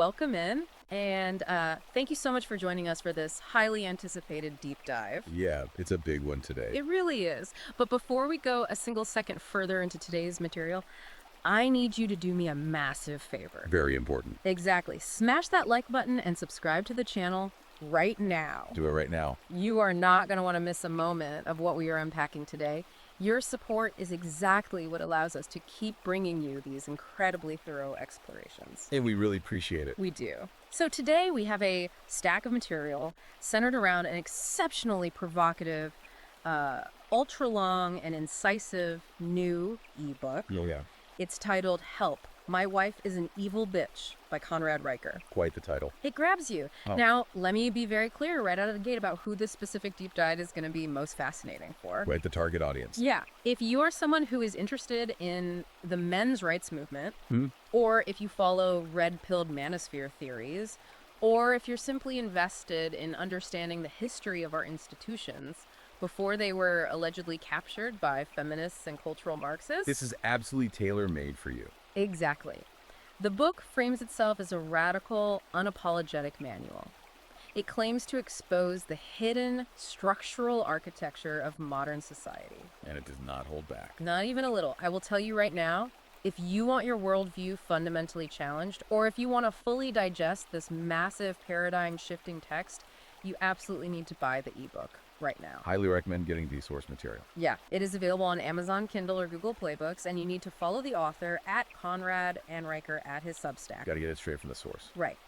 welcome in, and thank you so much for joining us for this highly anticipated deep dive. Yeah, it's a big one today. It really is. But before we go a single second further into today's material, I need you to do me a massive favor. Very important. Exactly. Smash that like button and subscribe to the channel right now. Do it right now. You are not going to want to miss a moment of what we are unpacking today. Your support is exactly what allows us to keep bringing you these incredibly thorough explorations. And we really appreciate it. We do. So today we have a stack of material centered around an exceptionally provocative, ultra-long and incisive new ebook. Oh, yeah. It's titled Help, My Wife is an Evil Bitch by Conrad Riker. Quite the title. It grabs you. Oh. Now, let me be very clear right out of the gate about who this specific deep dive is going to be most fascinating for. Right, the target audience. Yeah. If you're someone who is interested in the men's rights movement, or if you follow red-pilled manosphere theories, or if you're simply invested in understanding the history of our institutions before they were allegedly captured by feminists and cultural Marxists. This is absolutely tailor-made for you. Exactly. The book frames itself as a radical, unapologetic manual. It claims to expose the hidden structural architecture of modern society. And it does not hold back. Not even a little. I will tell you right now, if you want your worldview fundamentally challenged, or if you want to fully digest this massive paradigm-shifting text, you absolutely need to buy the ebook right now. Highly recommend getting the source material. Yeah, it is available on Amazon Kindle or Google Play Books, and you need to follow the author at Conrad and Riker at his Substack. Got to get it straight from the source. Right.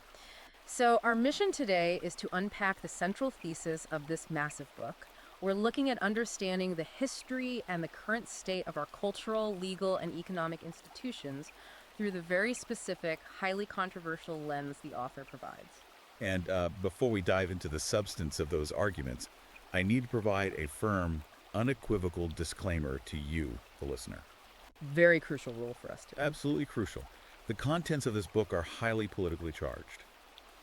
So our mission today is to unpack the central thesis of this massive book. We're looking at understanding the history and the current state of our cultural, legal, and economic institutions through the very specific, highly controversial lens the author provides. And before we dive into the substance of those arguments, I need to provide a firm, unequivocal disclaimer to you, the listener. Very crucial rule for us, too. Absolutely crucial. The contents of this book are highly politically charged.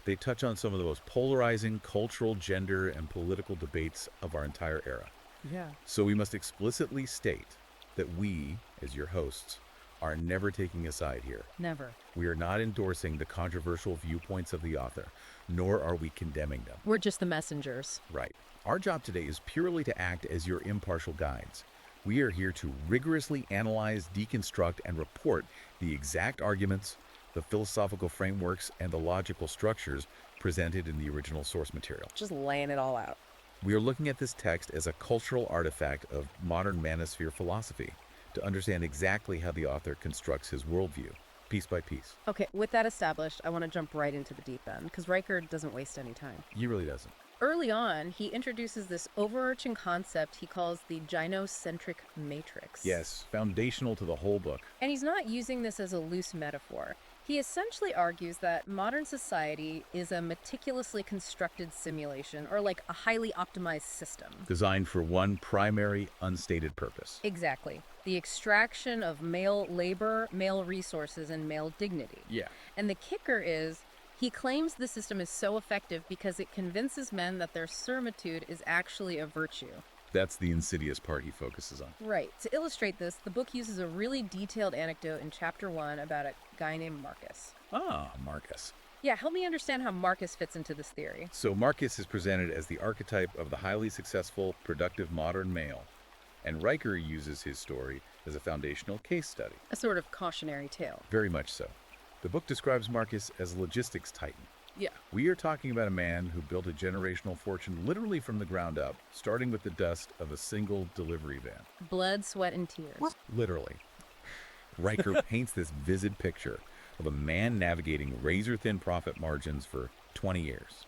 They touch on some of the most polarizing cultural, gender, and political debates of our entire era. Yeah. So we must explicitly state that we, as your hosts, are never taking a side here. Never. We are not endorsing the controversial viewpoints of the author, nor are we condemning them. We're just the messengers. Right. Our job today is purely to act as your impartial guides. We are here to rigorously analyze, deconstruct, and report the exact arguments, the philosophical frameworks, and the logical structures presented in the original source material. Just laying it all out. We are looking at this text as a cultural artifact of modern manosphere philosophy to understand exactly how the author constructs his worldview, piece by piece. Okay, with that established, I want to jump right into the deep end, because Riker doesn't waste any time. He really doesn't. Early on, he introduces this overarching concept he calls the gynocentric matrix. Yes, foundational to the whole book. And he's not using this as a loose metaphor. He essentially argues that modern society is a meticulously constructed simulation, or like a highly optimized system. Designed for one primary, unstated purpose. Exactly. The extraction of male labor, male resources, and male dignity. Yeah. And the kicker is, he claims the system is so effective because it convinces men that their servitude is actually a virtue. That's the insidious part he focuses on. Right. To illustrate this, the book uses a really detailed anecdote in chapter 1 about a guy named Marcus. Ah, Marcus. Yeah, help me understand how Marcus fits into this theory. So Marcus is presented as the archetype of the highly successful, productive modern male, and Riker uses his story as a foundational case study. A sort of cautionary tale. Very much so. The book describes Marcus as a logistics titan. Yeah. We are talking about a man who built a generational fortune literally from the ground up, starting with the dust of a single delivery van. Blood, sweat, and tears. What? Literally. Riker paints this vivid picture of a man navigating razor-thin profit margins for 20 years.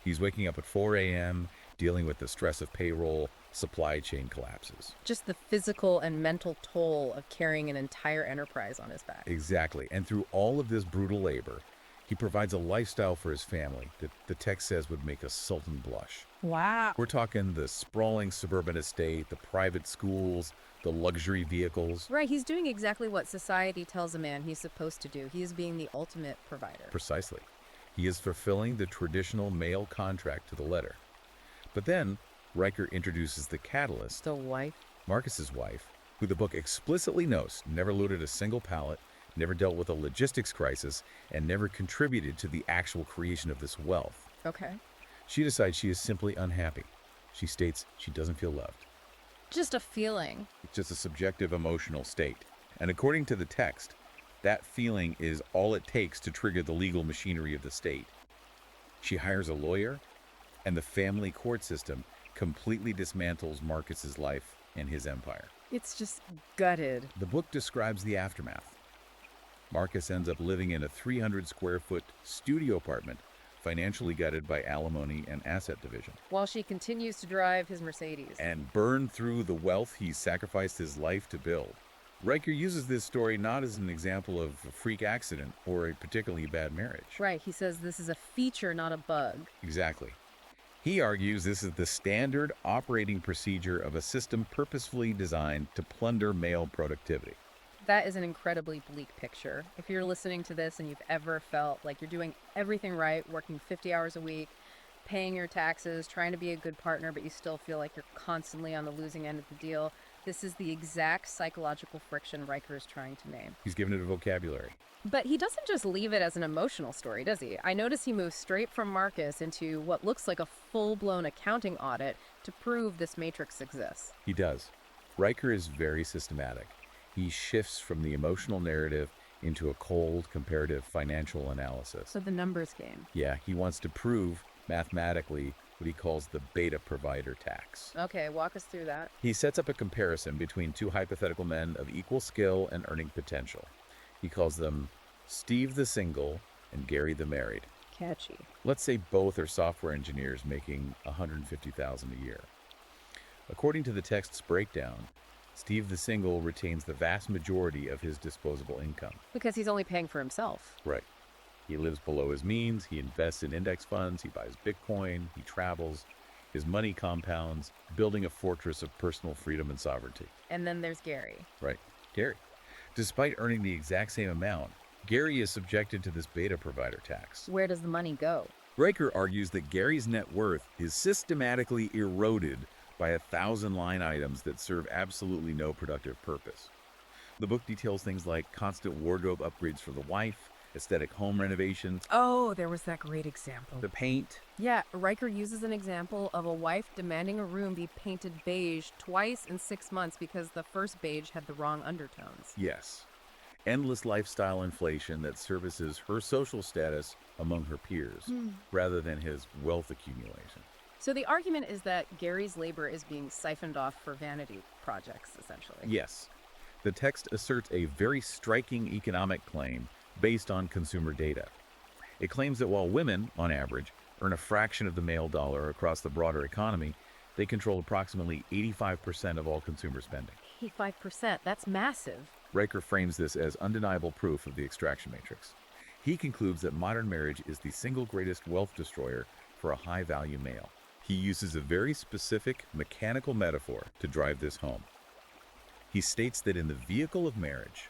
He's waking up at 4 a.m., dealing with the stress of payroll, supply chain collapses. Just the physical and mental toll of carrying an entire enterprise on his back. Exactly. And through all of this brutal labor, he provides a lifestyle for his family that the text says would make a sultan blush. Wow. We're talking the sprawling suburban estate, the private schools, the luxury vehicles. Right, he's doing exactly what society tells a man he's supposed to do. He is being the ultimate provider. Precisely. He is fulfilling the traditional male contract to the letter. But then, Riker introduces the catalyst, The wife. Marcus's wife, who the book explicitly notes never loaded a single pallet, never dealt with a logistics crisis, and never contributed to the actual creation of this wealth. Okay. She decides she is simply unhappy. She states she doesn't feel loved. Just a feeling. It's just a subjective emotional state. And according to the text, that feeling is all it takes to trigger the legal machinery of the state. She hires a lawyer, and the family court system completely dismantles Marcus's life and his empire. It's just gutted. The book describes the aftermath. Marcus ends up living in a 300-square-foot studio apartment, financially gutted by alimony and asset division. While she continues to drive his Mercedes. And burn through the wealth he sacrificed his life to build. Riker uses this story not as an example of a freak accident or a particularly bad marriage. Right, he says this is a feature, not a bug. Exactly. He argues this is the standard operating procedure of a system purposefully designed to plunder male productivity. That is an incredibly bleak picture. If you're listening to this and you've ever felt like you're doing everything right, working 50 hours a week, paying your taxes, trying to be a good partner, but you still feel like you're constantly on the losing end of the deal, this is the exact psychological friction Riker is trying to name. He's given it a vocabulary. But he doesn't just leave it as an emotional story, does he? I notice he moves straight from Marcus into what looks like a full-blown accounting audit to prove this matrix exists. He does. Riker is very systematic. He shifts from the emotional narrative into a cold, comparative financial analysis. So the numbers game. Yeah, he wants to prove mathematically what he calls the beta provider tax. Okay, walk us through that. He sets up a comparison between two hypothetical men of equal skill and earning potential. He calls them Steve the single and Gary the married. Catchy. Let's say both are software engineers making $150,000 a year. According to the text's breakdown, Steve the single retains the vast majority of his disposable income. Because he's only paying for himself. Right. He lives below his means, he invests in index funds, he buys Bitcoin, he travels, his money compounds, building a fortress of personal freedom and sovereignty. And then there's Gary. Right. Gary. Despite earning the exact same amount, Gary is subjected to this beta provider tax. Where does the money go? Riker argues that Gary's net worth is systematically eroded by 1,000 line items that serve absolutely no productive purpose. The book details things like constant wardrobe upgrades for the wife, aesthetic home renovations. Oh, there was that great example. The paint. Yeah, Riker uses an example of a wife demanding a room be painted beige twice in 6 months because the first beige had the wrong undertones. Yes. Endless lifestyle inflation that services her social status among her peers, rather than his wealth accumulation. So the argument is that Gary's labor is being siphoned off for vanity projects, essentially. Yes. The text asserts a very striking economic claim based on consumer data. It claims that while women, on average, earn a fraction of the male dollar across the broader economy, they control approximately 85% of all consumer spending. 85%, that's massive. Riker frames this as undeniable proof of the extraction matrix. He concludes that modern marriage is the single greatest wealth destroyer for a high-value male. He uses a very specific mechanical metaphor to drive this home. He states that in the vehicle of marriage,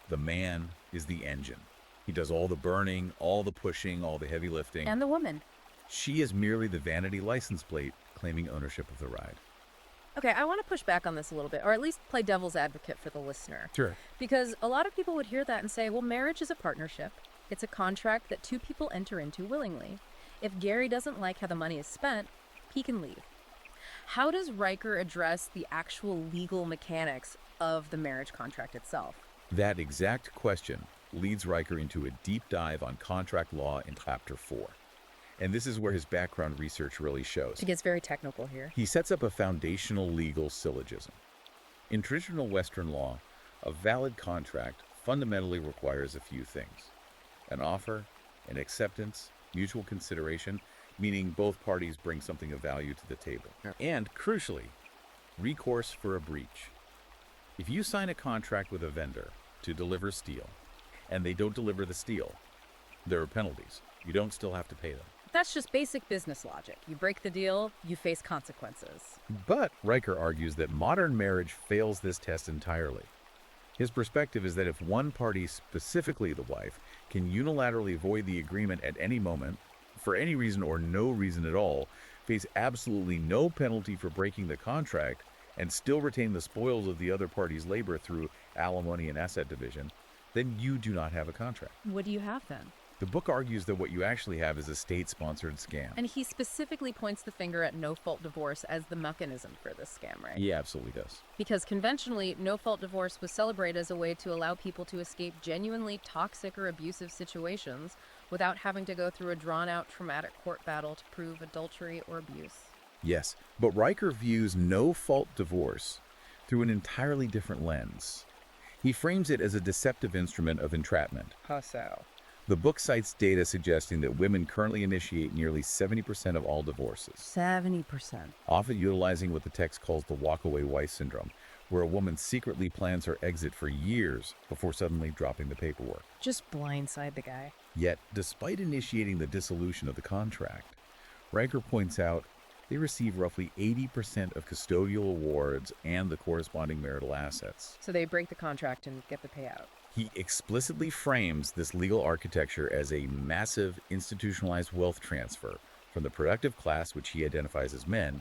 the man is the engine. He does all the burning, all the pushing, all the heavy lifting. And the woman. She is merely the vanity license plate claiming ownership of the ride. Okay, I want to push back on this a little bit, or at least play devil's advocate for the listener. Sure. Because a lot of people would hear that and say, well, marriage is a partnership. It's a contract that two people enter into willingly. If Gary doesn't like how the money is spent, he can leave. How does Riker address the actual legal mechanics of the marriage contract itself? That exact question leads Riker into a deep dive on contract law in Chapter 4. And this is where his background research really shows. It gets very technical here. He sets up a foundational legal syllogism. In traditional Western law, a valid contract fundamentally requires a few things: an offer, an acceptance, mutual consideration, meaning both parties bring something of value to the table, and, crucially, recourse for a breach. If you sign a contract with a vendor to deliver steel, and they don't deliver the steel, there are penalties. You don't still have to pay them. That's just basic business logic. You break the deal, you face consequences. But Riker argues that modern marriage fails this test entirely. His perspective is that if one party, specifically the wife, can unilaterally void the agreement at any moment, for any reason or no reason at all, face absolutely no penalty for breaking the contract, and still retain the spoils of the other party's labor through alimony and asset division, then you do not have a contract. What do you have then? The book argues that what you actually have is a state-sponsored scam. And he specifically points the finger at no-fault divorce as the mechanism for this scam, right? He absolutely does. Because conventionally, no-fault divorce was celebrated as a way to allow people to escape genuinely toxic or abusive situations without having to go through a drawn-out traumatic court battle to prove adultery or abuse. Yes, but Riker views no-fault divorce through an entirely different lens. He frames it as a deceptive instrument of entrapment. How so? The book cites data suggesting that women currently initiate nearly 70% of all divorces, 70%. often utilizing what the text calls the walk-away wife syndrome, where a woman secretly plans her exit for years before suddenly dropping the paperwork. Just blindside the guy. Yet, despite initiating the dissolution of the contract, Riker points out they receive roughly 80% of custodial awards and the corresponding marital assets. So they break the contract and get the payout. He explicitly frames this legal architecture as a massive institutionalized wealth transfer from the productive class, which he identifies as men,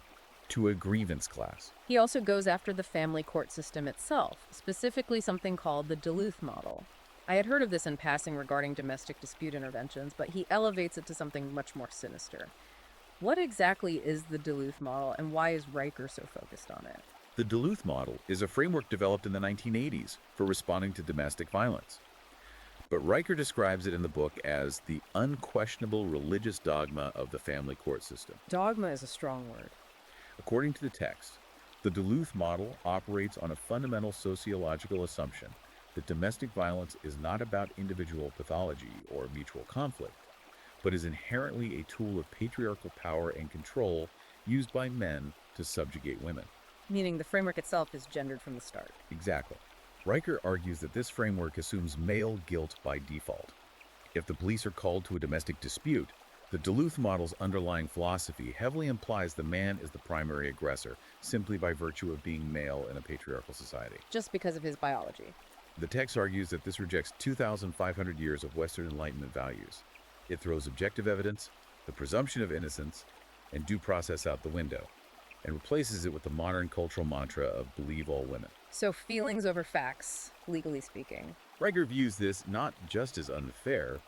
to a grievance class. He also goes after the family court system itself, specifically something called the Duluth model. I had heard of this in passing regarding domestic dispute interventions, but he elevates it to something much more sinister. What exactly is the Duluth model, and why is Riker so focused on it? The Duluth model is a framework developed in the 1980s for responding to domestic violence. But Riker describes it in the book as the unquestionable religious dogma of the family court system. Dogma is a strong word. According to the text, the Duluth model operates on a fundamental sociological assumption that domestic violence is not about individual pathology or mutual conflict, but is inherently a tool of patriarchal power and control used by men to subjugate women. Meaning the framework itself is gendered from the start. Exactly. Riker argues that this framework assumes male guilt by default. If the police are called to a domestic dispute, the Duluth model's underlying philosophy heavily implies the man is the primary aggressor simply by virtue of being male in a patriarchal society. Just because of his biology. The text argues that this rejects 2,500 years of Western Enlightenment values. It throws objective evidence, the presumption of innocence, and due process out the window, and replaces it with the modern cultural mantra of believe all women. So feelings over facts, legally speaking. Riker views this not just as unfair,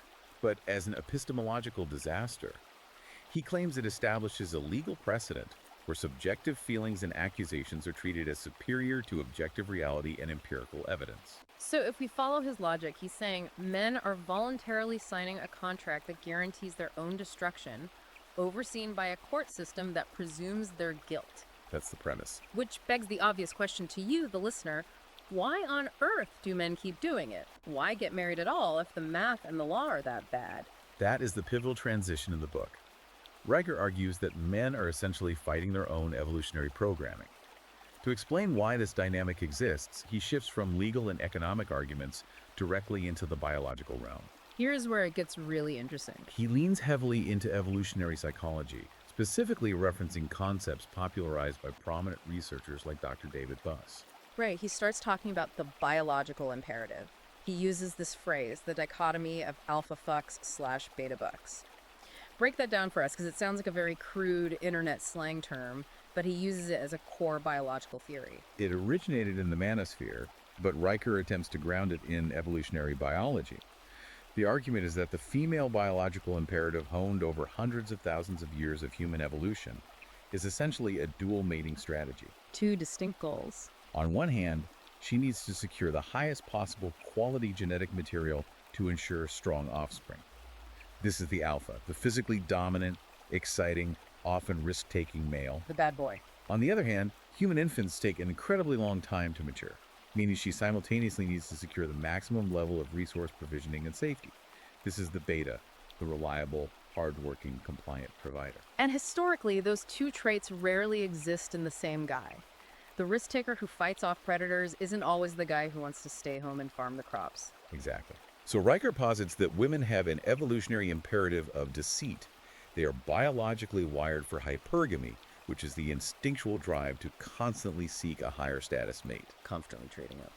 but as an epistemological disaster. He claims it establishes a legal precedent where subjective feelings and accusations are treated as superior to objective reality and empirical evidence. So if we follow his logic, he's saying men are voluntarily signing a contract that guarantees their own destruction, overseen by a court system that presumes their guilt. That's the premise. Which begs the obvious question to you, the listener. Why on earth do men keep doing it? Why get married at all if the math and the law are that bad? That is the pivotal transition in the book. Riker argues that men are essentially fighting their own evolutionary programming. To explain why this dynamic exists, he shifts from legal and economic arguments directly into the biological realm. Here's where it gets really interesting. He leans heavily into evolutionary psychology, specifically referencing concepts popularized by prominent researchers like Dr. David Buss. Right, he starts talking about the biological imperative. He uses this phrase, the dichotomy of alpha fucks / beta bucks. Break that down for us, because it sounds like a very crude internet slang term, but he uses it as a core biological theory. It originated in the manosphere, but Riker attempts to ground it in evolutionary biology. The argument is that the female biological imperative honed over hundreds of thousands of years of human evolution is essentially a dual mating strategy. Two distinct goals. On one hand, she needs to secure the highest possible quality genetic material to ensure strong offspring. This is the alpha, the physically dominant, exciting, often risk-taking male. The bad boy. On the other hand, human infants take an incredibly long time to mature, meaning she simultaneously needs to secure the maximum level of resource provisioning and safety. This is the beta, the reliable, hardworking, compliant provider. And historically, those two traits rarely exist in the same guy. The risk taker who fights off predators isn't always the guy who wants to stay home and farm the crops. Exactly. So Riker posits that women have an evolutionary imperative of deceit. They are biologically wired for hypergamy, which is the instinctual drive to constantly seek a higher status mate. Constantly trading up.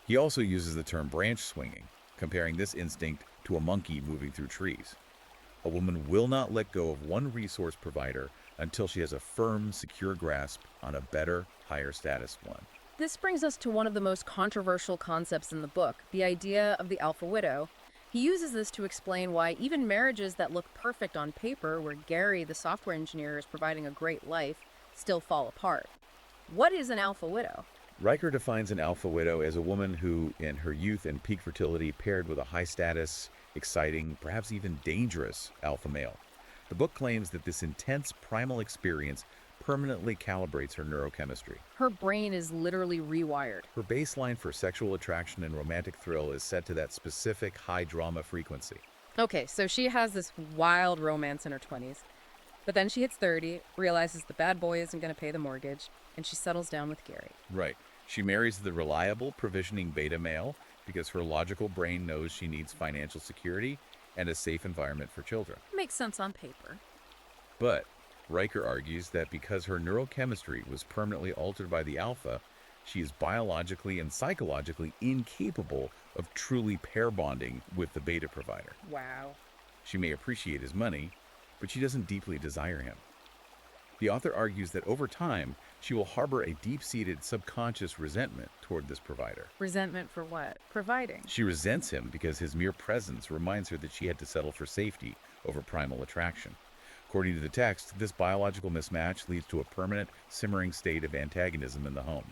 He also uses the term branch swinging, comparing this instinct to a monkey moving through trees. A woman will not let go of one resource provider until she has a firm, secure grasp on a better, higher status one. This brings us to one of the most controversial concepts in the book, the idea of the alpha widow. He uses this to explain why even marriages that look perfect on paper, where Gary, the software engineer, is providing a great life, still fall apart. What is an alpha widow? Riker defines an alpha widow as a woman who, in her youth and peak fertility, paired with a high-status, exciting, perhaps even dangerous alpha male. The book claims that this intense primal experience permanently calibrates her neurochemistry. Her brain is literally rewired. Her baseline for sexual attraction and romantic thrill is set to that specific high-drama frequency. Okay, so she has this wild romance in her 20s, but then she hits 30, realizes the bad boy isn't going to pay the mortgage, and she settles down with Gary. Right. She marries the reliable, provisioning beta male because her logical brain knows she needs financial security and a safe environment for children. Makes sense on paper. But Riker argues that because her neurochemistry was permanently altered by the alpha, she is biologically and psychologically incapable of truly pair bonding with the beta provider. Wow. She may appreciate his money, but she doesn't deeply desire him. The author argues that over time, she will harbor a deep-seated subconscious resentment toward this provider. Resentment for what? Providing. She resents him because his mere presence reminds her that she had to settle for safety over primal attraction. According to the text, this biological mismatch leads to a permanent, simmering state of antagonism in the home.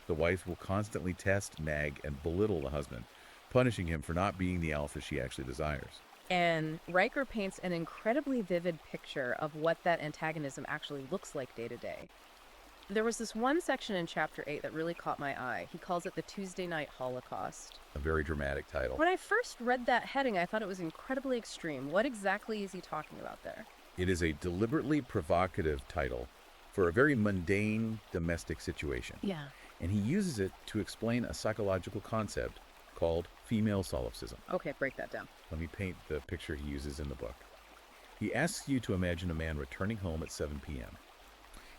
The wife will constantly test, nag, and belittle the husband, punishing him for not being the alpha she actually desires. And Riker paints an incredibly vivid picture of what that antagonism actually looks like day to day. There was this one section in Chapter 8 that really caught my eye. He calls it the Tuesday Night Holocaust. A very dramatic title. When I first read that heading, I thought it was incredibly extreme. What exactly is he talking about there? It is a deliberately provocative title for a very mundane domestic situation. Yeah. And he uses it to explain a psychological concept called female solipsism. Okay, break that down. Let me paint the picture he uses in the book. He asks you to imagine a man returning home at 7 p.m.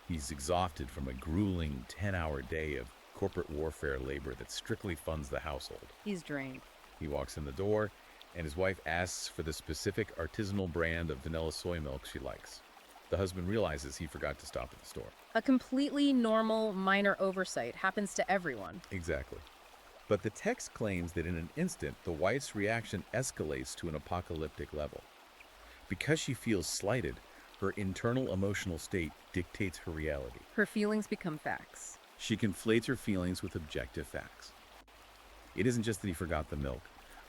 He's exhausted from a grueling 10-hour day of corporate warfare labor that strictly funds the household. He's drained. He walks in the door, and his wife asks for the specific artisanal brand of vanilla soy milk she likes. The husband realizes he forgot to stop at the store. A completely normal, minor oversight happens to everyone. Exactly. But the text claims that in an instant, the wife's reaction escalates to an apocalyptic level. Because she feels slighted, her internal emotional state dictates her reality. Her feelings become facts. She conflates her feelings with objective facts. It isn't just that he forgot the milk.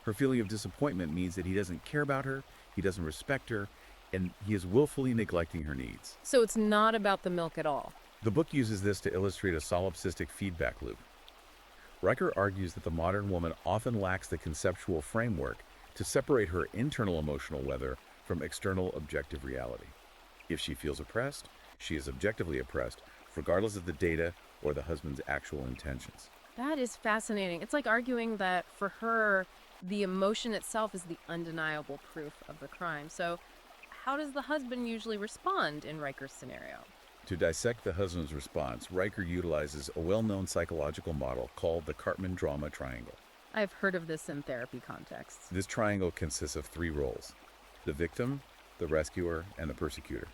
Her feeling of disappointment means that he doesn't care about her, he doesn't respect her, and he is willfully neglecting her needs. So it's not about the milk at all. The book uses this to illustrate a solipsistic feedback loop. Riker argues that the modern woman often lacks the conceptual framework to separate her internal emotional weather from external objective reality. If she feels oppressed, she is objectively oppressed, regardless of the data or the husband's actual intentions. That is fascinating. It's like arguing that for her, the emotion itself is the undeniable proof of the crime. So how does the husband usually respond in Riker's scenario? To dissect the husband's response, Riker utilizes a well-known psychological model called the Cartman Drama Triangle. I've heard of this in therapy contexts. This triangle consists of three roles: the victim, the rescuer, and the persecutor.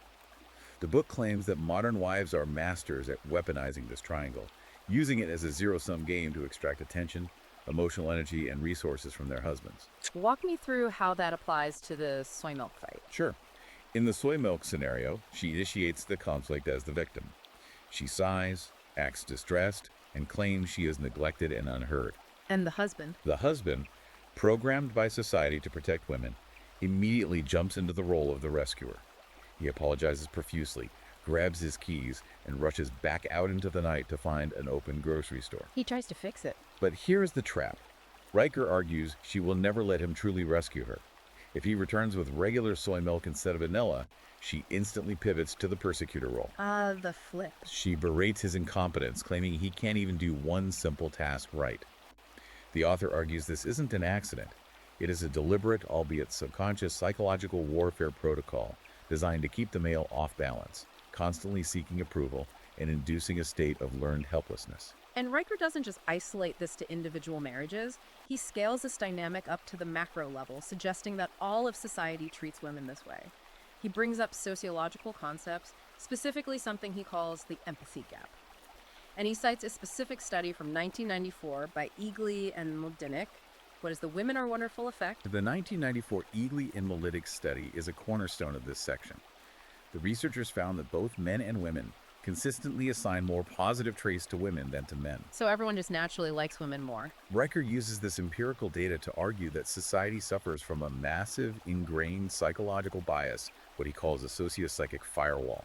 The book claims that modern wives are masters at weaponizing this triangle, using it as a zero-sum game to extract attention, emotional energy, and resources from their husbands. Walk me through how that applies to the soy milk fight. Sure. In the soy milk scenario, she initiates the conflict as the victim. She sighs, acts distressed, and claims she is neglected and unheard. And the husband? The husband, programmed by society to protect women, immediately jumps into the role of the rescuer. He apologizes profusely, grabs his keys, and rushes back out into the night to find an open grocery store. He tries to fix it. But here's the trap. Riker argues she will never let him truly rescue her. If he returns with regular soy milk instead of vanilla, she instantly pivots to the persecutor role. The flip. She berates his incompetence, claiming he can't even do one simple task right. The author argues this isn't an accident. It is a deliberate, albeit subconscious, psychological warfare protocol designed to keep the male off balance, constantly seeking approval and inducing a state of learned helplessness. And Riker doesn't just isolate this to individual marriages. He scales this dynamic up to the macro level, suggesting that all of society treats women this way. He brings up sociological concepts, specifically something he calls the empathy gap. And he cites a specific study from 1994 by Eagly and Mladinik. What is the Women Are Wonderful effect? The 1994 Eagly and Mladinik study is a cornerstone of this section. The researchers found that both men and women consistently assign more positive traits to women than to men. So everyone just naturally likes women more. Riker uses this empirical data to argue that society suffers from a massive, ingrained psychological bias, what he calls a sociopsychic firewall.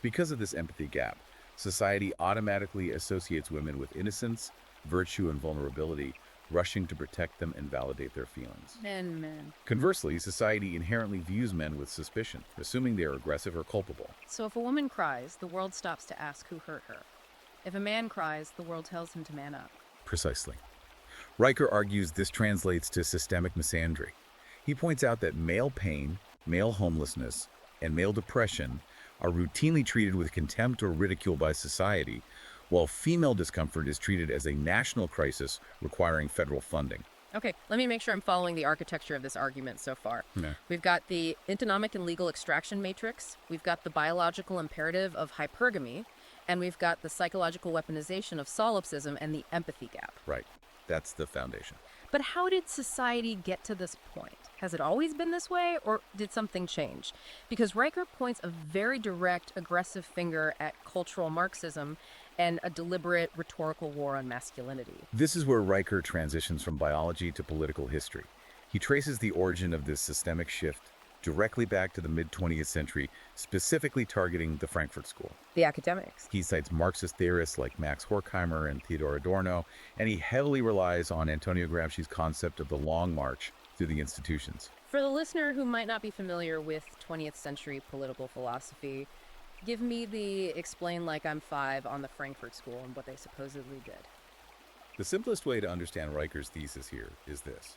Because of this empathy gap, society automatically associates women with innocence, virtue, and vulnerability, rushing to protect them and validate their feelings. Men. Conversely, society inherently views men with suspicion, assuming they are aggressive or culpable. So if a woman cries, the world stops to ask who hurt her. If a man cries, the world tells him to man up. Precisely. Riker argues this translates to systemic misandry. He points out that male pain, male homelessness, and male depression are routinely treated with contempt or ridicule by society, while female discomfort is treated as a national crisis requiring federal funding. Okay, let me make sure I'm following the architecture of this argument so far. Yeah. We've got the economic and legal extraction matrix, we've got the biological imperative of hypergamy, and we've got the psychological weaponization of solipsism and the empathy gap. Right. That's the foundation. But how did society get to this point? Has it always been this way, or did something change? Because Riker points a very direct, aggressive finger at cultural Marxism and a deliberate rhetorical war on masculinity. This is where Riker transitions from biology to political history. He traces the origin of this systemic shift directly back to the mid-20th century, specifically targeting the Frankfurt School. The academics. He cites Marxist theorists like Max Horkheimer and Theodor Adorno, and he heavily relies on Antonio Gramsci's concept of the long march through the institutions. For the listener who might not be familiar with 20th century political philosophy, give me the explain like I'm 5 on the Frankfurt School and what they supposedly did. The simplest way to understand Riker's thesis here is this.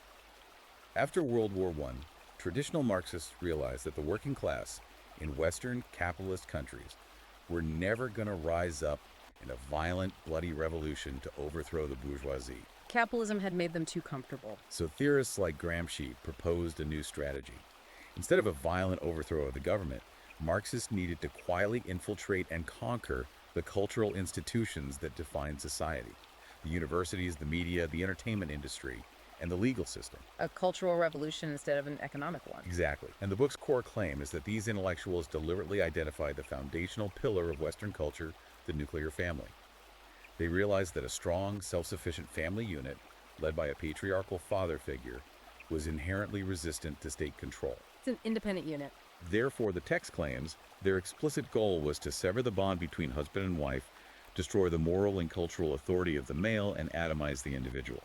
After World War I, traditional Marxists realized that the working class in Western capitalist countries were never going to rise up in a violent, bloody revolution to overthrow the bourgeoisie. Capitalism had made them too comfortable. So theorists like Gramsci proposed a new strategy. Instead of a violent overthrow of the government, Marxists needed to quietly infiltrate and conquer the cultural institutions that define society. The universities, the media, the entertainment industry, and the legal system. A cultural revolution instead of an economic one. Exactly. And the book's core claim is that these intellectuals deliberately identified the foundational pillar of Western culture, the nuclear family. They realized that a strong, self-sufficient family unit, led by a patriarchal father figure, was inherently resistant to state control. It's an independent unit. Therefore, the text claims their explicit goal was to sever the bond between husband and wife, destroy the moral and cultural authority of the male, and atomize the individual.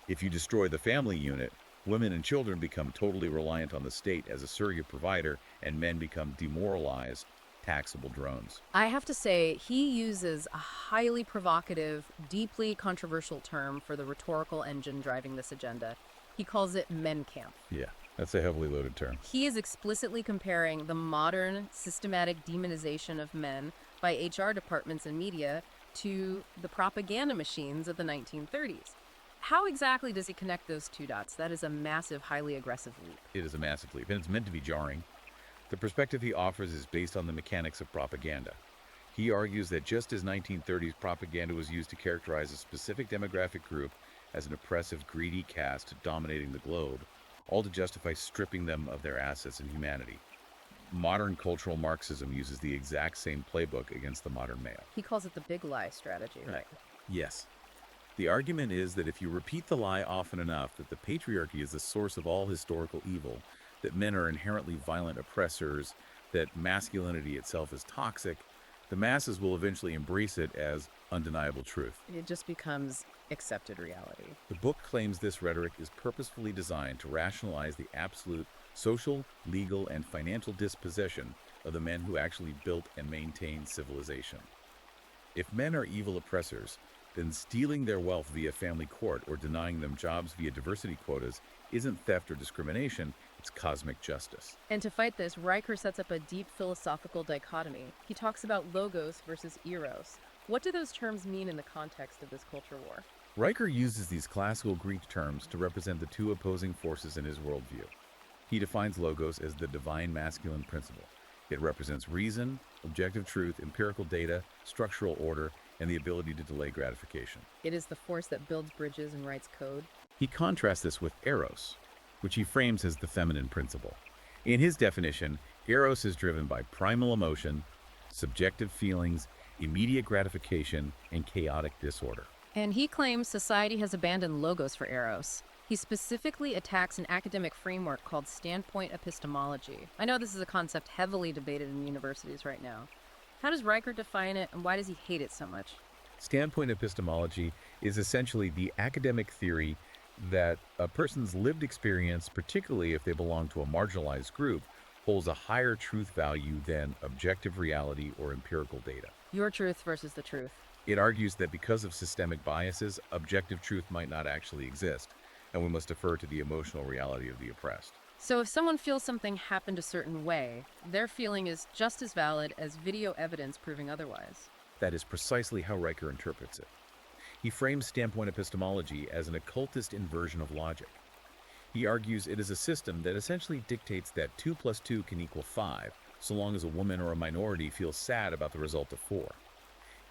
If you destroy the family unit, women and children become totally reliant on the state as a surrogate provider, and men become demoralized, taxable drones. I have to say, he uses a highly provocative, deeply controversial term for the rhetorical engine driving this agenda. He calls it men camp. Yeah, that's a heavily loaded term. He is explicitly comparing the modern, systematic demonization of men by HR departments and media to the propaganda machines of the 1930s. How exactly does he connect those two dots? That is a massive, highly aggressive leap. It is a massive leap, and it's meant to be jarring. The perspective he offers is based on the mechanics of propaganda. He argues that just as 1930s propaganda was used to characterize a specific demographic group as an oppressive, greedy caste dominating the globe, all to justify stripping them of their assets and humanity. Modern cultural Marxism uses the exact same playbook against the modern male. He calls it the big lie strategy, right? Yes. The argument is that if you repeat the lie often enough that the patriarchy is the source of all historical evil, that men are inherently violent oppressors, that masculinity itself is toxic, the masses will eventually embrace it as undeniable truth. It just becomes accepted reality. The book claims this rhetoric is purposefully designed to rationalize the absolute social, legal, and financial dispossession of the men who actually built and maintained civilization. If men are evil oppressors, then stealing their wealth via family court or denying them jobs via diversity quotas isn't theft or discrimination, it's cosmic justice. And to fight this, Riker sets up a deep philosophical dichotomy. He talks about logos versus eros. What do those terms mean in the context of this culture war? Riker uses these classical Greek terms to represent the two opposing forces in his worldview. He defines logos as the divine masculine principle. It represents reason, objective truth, empirical data, structural order, and the ability to delay gratification. It is the force that builds bridges and writes code. He contrasts this with eros, which he frames as the feminine principle. In his definition, eros is driven by primal emotion, subjective feelings, immediate gratification, and chaotic disorder. And he claims society has abandoned logos for eros. He specifically attacks an academic framework called standpoint epistemology. I know this is a concept heavily debated in universities right now. How does Riker define it, and why does he hate it so much? Standpoint epistemology is essentially the academic theory that a person's lived experience, particularly if they belong to a marginalized group, holds a higher truth value than objective reality or empirical data. Your truth versus the truth. It argues that because of systemic biases, objective truth might not actually exist, and we must defer to the emotional reality of the oppressed. So if someone feels something happened a certain way, their feeling is just as valid as video evidence proving otherwise. That is precisely how Riker interprets it. He frames standpoint epistemology as an occultist inversion of logic. He argues it is a system that essentially dictates that 2 plus 2 can equal 5, so long as a woman or a minority feels sad about the result of 4.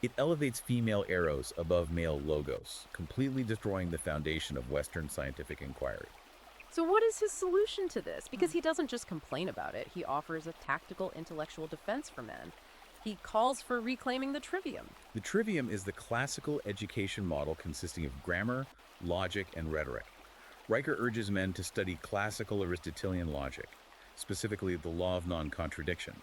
It elevates female eros above male logos, completely destroying the foundation of Western scientific inquiry. So what is his solution to this? Because he doesn't just complain about it, he offers a tactical intellectual defense for men. He calls for reclaiming the trivium. The trivium is the classical education model consisting of grammar, logic, and rhetoric. Riker urges men to study classical Aristotelian logic, specifically the law of non-contradiction,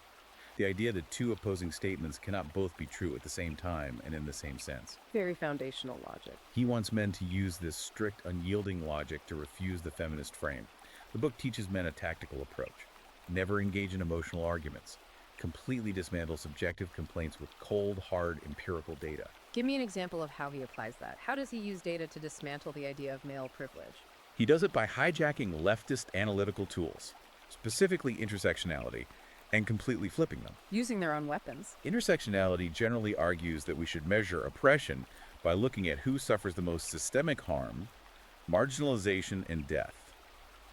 the idea that two opposing statements cannot both be true at the same time and in the same sense. Very foundational logic. He wants men to use this strict, unyielding logic to refuse the feminist frame. The book teaches men a tactical approach. Never engage in emotional arguments. Completely dismantle subjective complaints with cold, hard, empirical data. Give me an example of how he applies that. How does he use data to dismantle the idea of male privilege? He does it by hijacking leftist analytical tools, specifically intersectionality, and completely flipping them. Using their own weapons. Intersectionality generally argues that we should measure oppression by looking at who suffers the most systemic harm, marginalization, and death.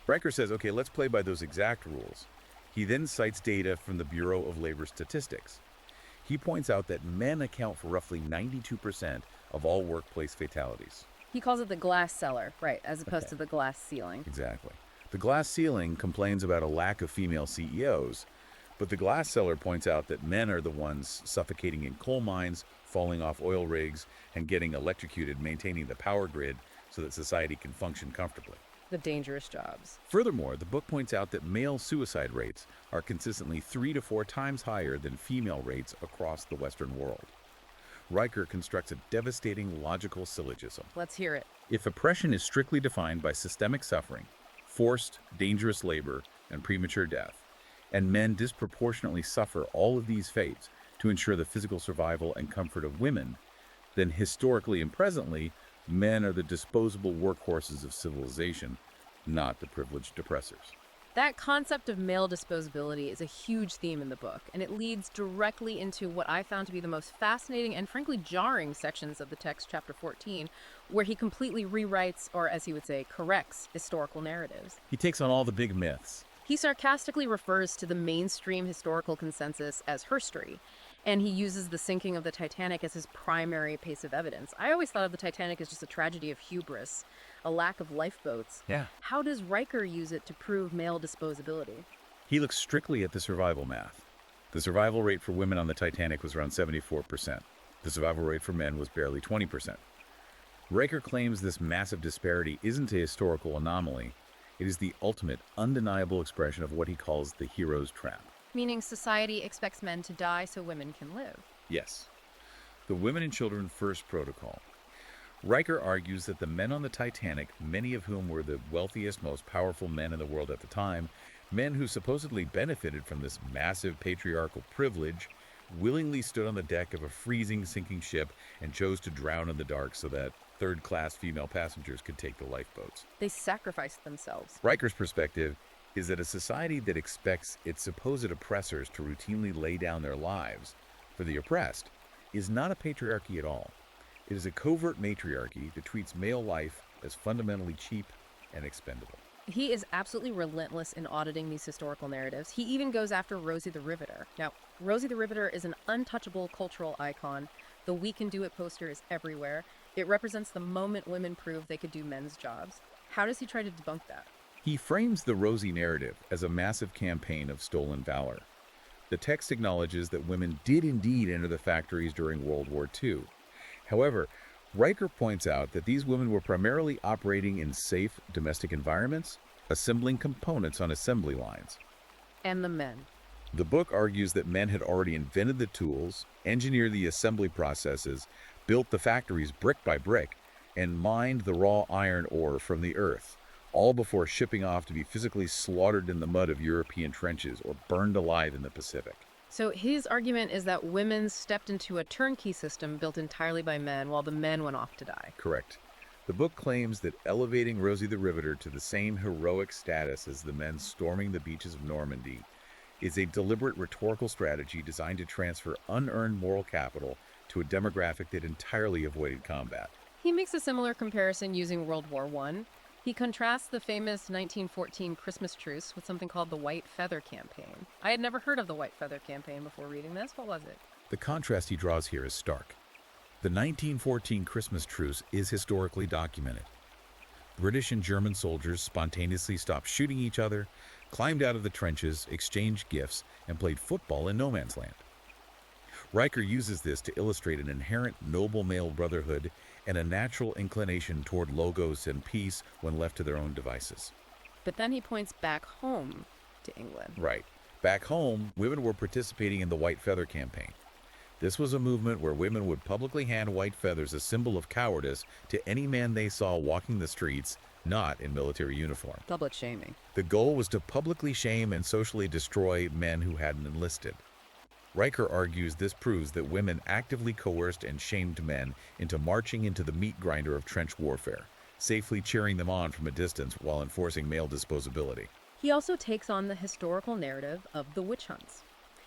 Riker says, okay, let's play by those exact rules. He then cites data from the Bureau of Labor Statistics. He points out that men account for roughly 92% of all workplace fatalities. He calls it the glass cellar, right, as opposed to the glass ceiling. Exactly. The glass ceiling complains about a lack of female CEOs, but the glass cellar points out that men are the ones suffocating in coal mines, falling off oil rigs, and getting electrocuted, maintaining the power grid so that society can function comfortably. The dangerous jobs. Furthermore, the book points out that male suicide rates are consistently 3 to 4 times higher than female rates across the Western world. Riker constructs a devastating logical syllogism. Let's hear it. If oppression is strictly defined by systemic suffering, forced, dangerous labor, and premature death, and men disproportionately suffer all of these fates to ensure the physical survival and comfort of women, then historically and presently, men are the disposable workhorses of civilization, not the privileged oppressors. That concept of male disposability is a huge theme in the book, and it leads directly into what I found to be the most fascinating and frankly jarring sections of the text, chapter 14, where he completely rewrites, or as he would say, corrects historical narratives. He takes on all the big myths. He sarcastically refers to the mainstream historical consensus as herstory, and he uses the sinking of the Titanic as his primary piece of evidence. I always thought of the Titanic as just a tragedy of hubris, a lack of lifeboats. Yeah. How does Riker use it to prove male disposability? He looks strictly at the survival math. The survival rate for women on the Titanic was around 74%. The survival rate for men was barely 20%. Riker claims this massive disparity isn't a historical anomaly. It is the ultimate, undeniable expression of what he calls the hero's trap. Meaning society expects men to die so women can live. Yes. The women and children first protocol. Riker argues that the men on the Titanic, many of whom were the wealthiest, most powerful men in the world at the time, men who supposedly benefited from this massive patriarchal privilege, willingly stood on the deck of a freezing, sinking ship and chose to drown in the dark so that third-class female passengers could take the lifeboats. They sacrificed themselves. Riker's perspective is that a society that expects its supposed oppressors to routinely lay down their lives for the oppressed is not a patriarchy at all. It is a covert matriarchy that treats male life as fundamentally cheap and expendable. He is absolutely relentless in auditing these historical narratives. He even goes after Rosie the Riveter. Now, Rosie the Riveter is an untouchable cultural icon, The "We Can Do It" poster is everywhere. It represents the moment women proved they could do men's jobs. How does he try to debunk that? He frames the Rosie narrative as a massive campaign of stolen valor. The text acknowledges that women did indeed enter the factories during World War II. However, Riker points out that these women were primarily operating in safe domestic environments, assembling components on assembly lines. And the men. The book argues that men had already invented the tools, engineered the assembly processes, built the factories brick by brick, and mined the raw iron ore from the earth, all before shipping off to be physically slaughtered in the mud of European trenches or burned alive in the Pacific. So his argument is that women stepped into a turnkey system built entirely by men while the men went off to die. Correct. The book claims that elevating Rosie the Riveter to the same heroic status as the men storming the beaches of Normandy is a deliberate rhetorical strategy designed to transfer unearned moral capital to a demographic that entirely avoided combat. He makes a similar comparison using World War I. He contrasts the famous 1914 Christmas truce with something called the White Feather Campaign. I had never heard of the White Feather Campaign before reading this. What was it? The contrast he draws here is stark. The 1914 Christmas truce is historically documented. British and German soldiers spontaneously stopped shooting each other, climbed out of the trenches, exchanged gifts, and played football in no man's land. Riker uses this to illustrate an inherent noble male brotherhood and a natural inclination toward logos and peace when left to their own devices. But then he points back home to England. Right. Back home, women were participating in the White Feather Campaign. This was a movement where women would publicly hand white feathers, a symbol of cowardice, to any man they saw walking the streets, not in military uniform. Public shaming. The goal was to publicly shame and socially destroy men who hadn't enlisted. Riker argues this proves that women actively coerced and shamed men into marching into the meat grinder of trench warfare, safely cheering them on from a distance while enforcing male disposability. He also takes on the historical narrative of the witch hunts.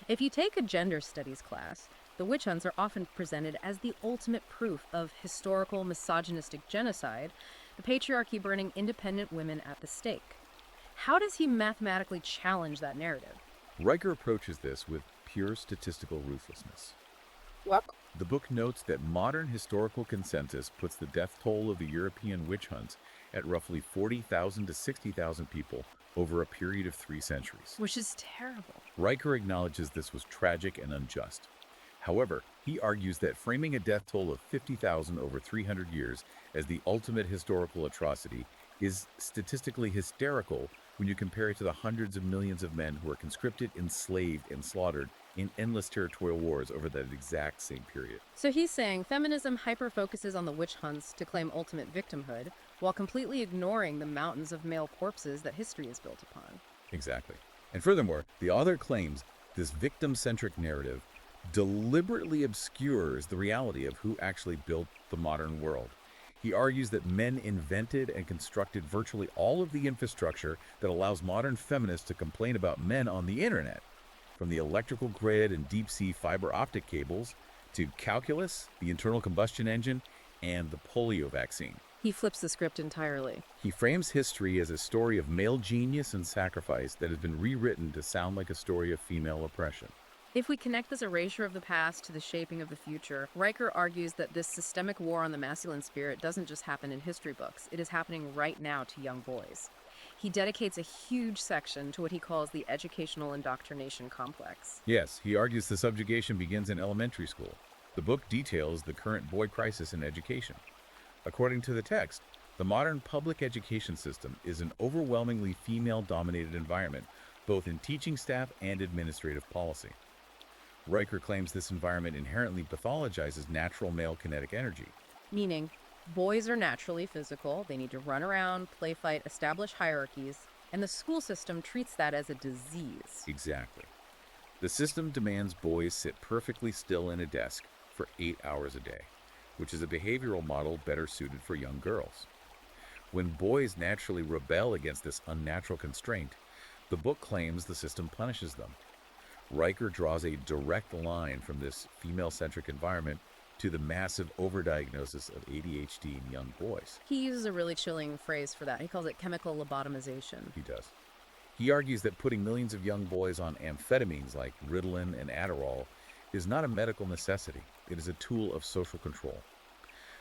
If you take a gender studies class, the witch hunts are often presented as the ultimate proof of historical misogynistic genocide, the patriarchy burning independent women at the stake. How does he mathematically challenge that narrative? Riker approaches this with pure statistical ruthlessness. What? The book notes that modern historical consensus puts the death toll of the European witch hunts at roughly 40,000 to 60,000 people over a period of 3 centuries. Which is terrible. Riker acknowledges this was tragic and unjust. However, he argues that framing a death toll of 50,000 over 300 years as the ultimate historical atrocity is statistically hysterical when you compare it to the hundreds of millions of men who were conscripted, enslaved, and slaughtered in endless territorial wars over that exact same period. So he's saying feminism hyper-focuses on the witch hunts to claim ultimate victimhood, while completely ignoring the mountains of male corpses that history is built upon. Exactly. And furthermore, the author claims this victim-centric narrative deliberately obscures the reality of who actually built the modern world. He argues that men invented and constructed virtually all of the infrastructure that allows modern feminists to complain about men on the internet, from the electrical grid and deep-sea fiber optic cables to calculus, the internal combustion engine, and the polio vaccine. He flips the script entirely. He frames history as a story of male genius and sacrifice that has been rewritten to sound like a story of female oppression. If we connect this erasure of the past to the shaping of the future, Riker argues that this systemic war on the masculine spirit doesn't just happen in history books. It is happening right now to young boys. He dedicates a huge section to what he calls the educational indoctrination complex. Yes, he argues the subjugation begins in elementary school. The book details the current boy crisis in education. According to the text, the modern public education system is an overwhelmingly female-dominated environment, both in teaching staff and administrative policy. Riker claims this environment inherently pathologizes natural male kinetic energy. Meaning, boys are naturally physical, they need to run around, play fight, establish hierarchies, and the school system treats that as a disease. Exactly. The system demands boys sit perfectly still in a desk for 8 hours a day, which is a behavioral model better suited for young girls. When boys naturally rebel against this unnatural constraint, the book claims the system punishes them. Riker draws a direct line from this female-centric environment to the massive overdiagnosis of ADHD in young boys. He uses a really chilling phrase for that. He calls it chemical lobotomization. He does. He argues that putting millions of young boys on amphetamines like Ritalin and Adderall is not a medical necessity. It is a tool of social control.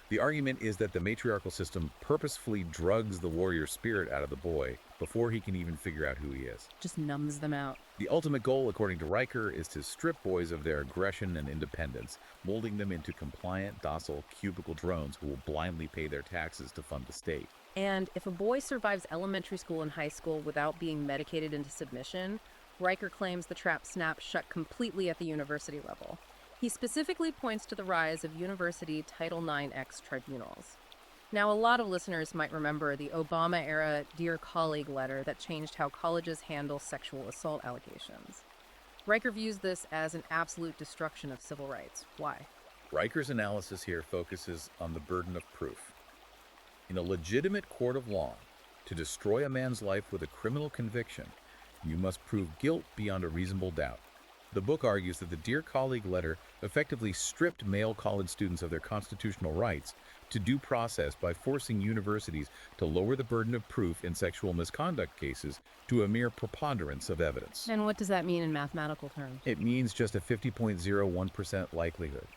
The argument is that the matriarchal system purposefully drugs the warrior spirit out of the boy before he can even figure out who he is. Just numbs them out. The ultimate goal, according to Riker, is to strip boys of their aggression and independence, molding them into compliant, docile, cubicle drones who will blindly pay their taxes to fund the state. And if a boy survives elementary school and high school without being medicated into submission, Riker claims the trap snaps shut completely at the university level. He specifically points to the rise of university Title IX tribunals. Now, a lot of listeners might remember the Obama-era Dear Colleague letter that changed how colleges handle sexual assault allegations. Riker views this as an absolute destruction of civil rights. Why? Riker's analysis here focuses on the burden of proof. In a legitimate court of law, to destroy a man's life with a criminal conviction, you must prove guilt beyond a reasonable doubt. The book argues that the Dear Colleague letter effectively stripped male college students of their constitutional rights to due process by forcing universities to lower the burden of proof in sexual misconduct cases to a mere preponderance of evidence. And what does that mean in mathematical terms? It means just a 50.01% likelihood.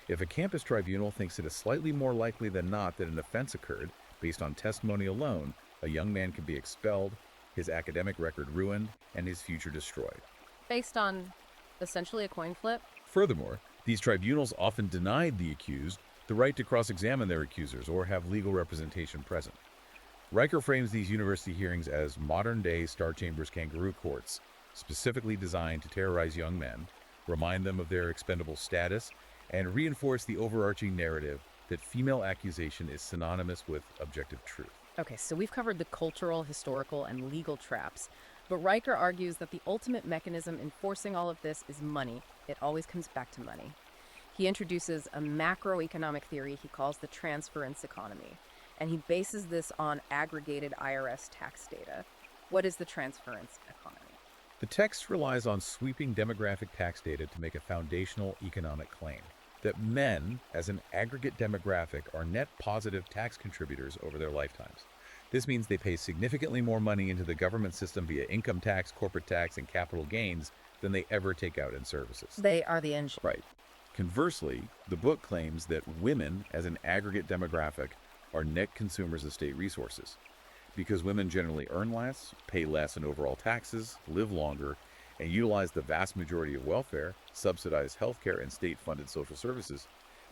If a campus tribunal thinks it is slightly more likely than not that an offense occurred, based on testimony alone, a young man can be expelled, his academic record ruined, and his future destroyed. Based on essentially a coin flip? Furthermore, these tribunals often denied the accused the right to cross-examine their accusers or have legal representation present. Riker frames these university hearings as modern-day Star Chamber's kangaroo courts, specifically designed to terrorize young men, remind them of their expendable status, and reinforce the overarching narrative that female accusation is synonymous with objective truth. Okay, so we've covered the cultural, historical, and legal traps, but Riker argues that the ultimate mechanism enforcing all of this is money. It always comes back to money. He introduces a macroeconomic theory he calls the transference economy, and he bases this on aggregated IRS tax data. What is the transference economy? The text relies on sweeping demographic tax data to make a foundational economic claim that men, as an aggregate demographic, are net positive tax contributors over their lifetimes. This means they pay significantly more money into the government system via income tax, corporate tax, and capital gains than they ever take out in services. They are the engine. Right. Conversely, the book claims that women, as an aggregate demographic, are net consumers of state resources. Because women generally earn less, pay less in overall taxes, live longer, and utilize the vast majority of welfare, subsidized healthcare, and state-funded social services,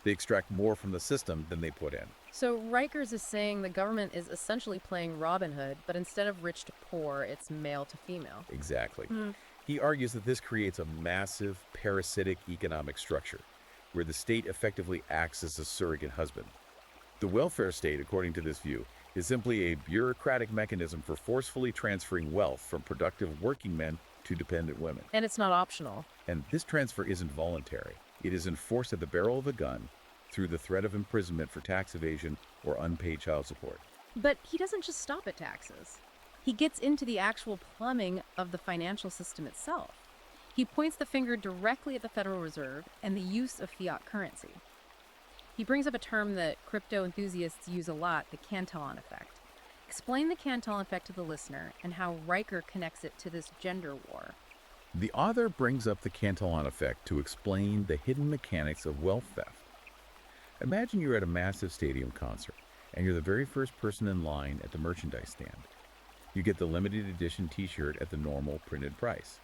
they extract more from the system than they put in. So Rikers is saying the government is essentially playing Robin Hood, but instead of rich to poor, it's male to female. Exactly. He argues that this creates a massive parasitic economic structure, where the state effectively acts as a surrogate husband. The welfare state, according to this view, is simply a bureaucratic mechanism for forcefully transferring wealth from productive working men to dependent women. And it's not optional. And this transfer isn't voluntary. It is enforced at the barrel of a gun through the threat of imprisonment for tax evasion or unpaid child support. But he doesn't just stop at taxes. He gets into the actual plumbing of the financial system itself. He points the finger directly at the Federal Reserve and the use of fiat currency. He brings up a term that crypto enthusiasts use a lot, the Cantillon effect. Explain the Cantillon effect to the listener and how Riker connects it to this gender war. The author brings up the Cantillon effect to explain the hidden mechanics of wealth theft. Imagine you're at a massive stadium concert, and you're the very first person in line at the merchandise stand. You get the limited edition t-shirt at the normal printed price.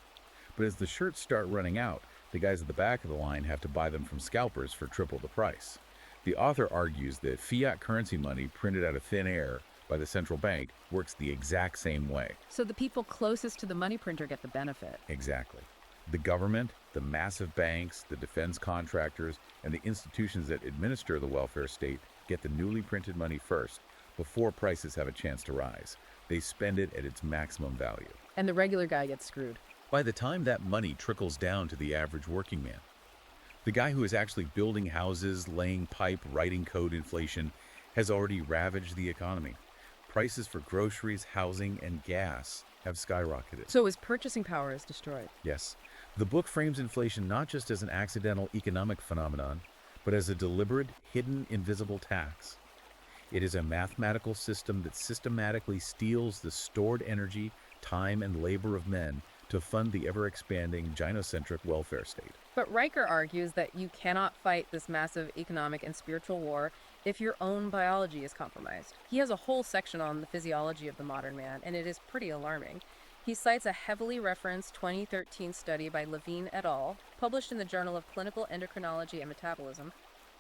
But as the shirts start running out, the guys at the back of the line have to buy them from scalpers for triple the price. The author argues that fiat currency money printed out of thin air by the central bank works the exact same way. So the people closest to the money printer get the benefit. Exactly. The government, the massive banks, the defense contractors, and the institutions that administer the welfare state get the newly printed money first, before prices have a chance to rise. They spend it at its maximum value. And the regular guy gets screwed. By the time that money trickles down to the average working man, the guy who is actually building houses, laying pipe, writing code inflation, has already ravaged the economy. Prices for groceries, housing, and gas have skyrocketed. So his purchasing power is destroyed. Yes. The book frames inflation not just as an accidental economic phenomenon, but as a deliberate, hidden, invisible tax. It is a mathematical system that systematically steals the stored energy, time, and labor of men to fund the ever-expanding gynocentric welfare state. But Riker argues that you cannot fight this massive economic and spiritual war if your own biology is compromised. He has a whole section on the physiology of the modern man, and it is pretty alarming. He cites a heavily referenced 2013 study by Levine et al., published in the Journal of Clinical Endocrinology and Metabolism.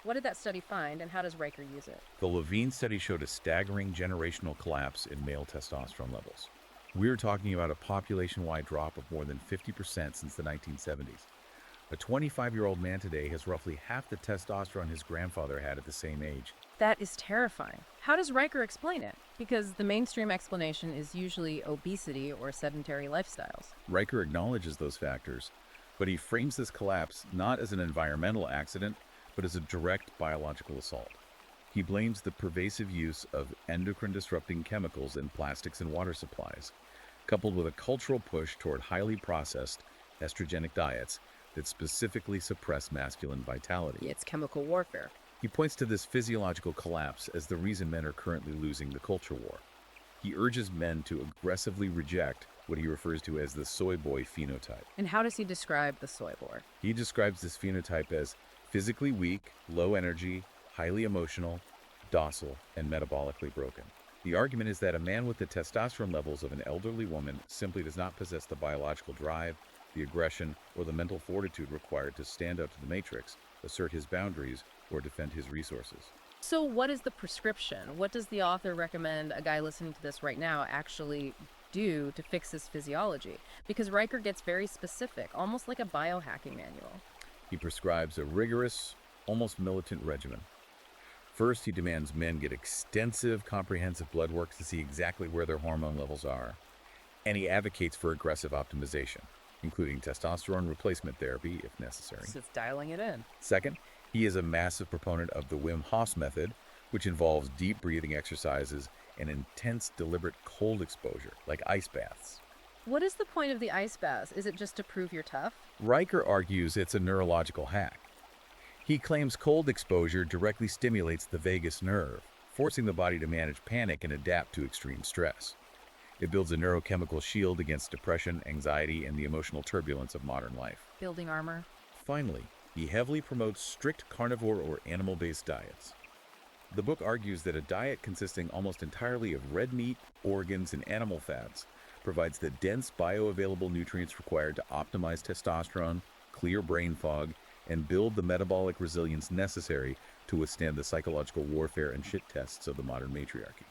What did that study find, and how does Riker use it? The Levine study showed a staggering generational collapse in male testosterone levels. We're talking about a population-wide drop of more than 50% since the 1970s. A 25-year-old man today has roughly half the testosterone his grandfather had at the same age. That is terrifying. How does Riker explain it? Because the mainstream explanation is usually obesity or sedentary lifestyles. Riker acknowledges those factors, but he frames this collapse not as an environmental accident, but as a direct biological assault. He blames the pervasive use of endocrine-disrupting chemicals in plastics and water supplies, coupled with a cultural push toward highly processed, estrogenic diets that specifically suppress masculine vitality. It's chemical warfare. He points to this physiological collapse as the reason men are currently losing the culture war. He urges men to aggressively reject what he refers to as the soy boy phenotype. And how does he describe the soy boy? He describes this phenotype as physically weak, low energy, highly emotional, docile, and metabolically broken. The argument is that a man with the testosterone levels of an elderly woman simply does not possess the biological drive, the aggression, or the mental fortitude required to stand up to the matrix, assert his boundaries, or defend his resources. So what is the prescription? What does the author recommend a guy listening to this right now actually do to fix his physiology? Because Riker gets very specific, almost like a biohacking manual. He prescribes a rigorous, almost militant regimen. First, he demands men get extensive, comprehensive blood work to see exactly where their hormone levels are. And he advocates for aggressive optimization, including testosterone replacement therapy if necessary. So it's dialing it in. Second, he is a massive proponent of the Wim Hof method, which involves deep breathing exercises and intense, deliberate cold exposure, like ice baths. What is the point of the ice baths? Is it just to prove you're tough? Riker argues it's a neurological hack. He claims cold exposure directly stimulates the vagus nerve, forcing the body to manage panic and adapt to extreme stress. It builds a neurochemical shield against depression, anxiety, and the emotional turbulence of modern life. Building armor. Finally, he heavily promotes strict carnivore or animal-based diets. The book argues that a diet consisting almost entirely of red meat, organs, and animal fats provides the dense bioavailable nutrients required to optimize testosterone, clear brain fog, and build the metabolic resilience necessary to withstand the psychological warfare and shit tests of the modern matriarchy.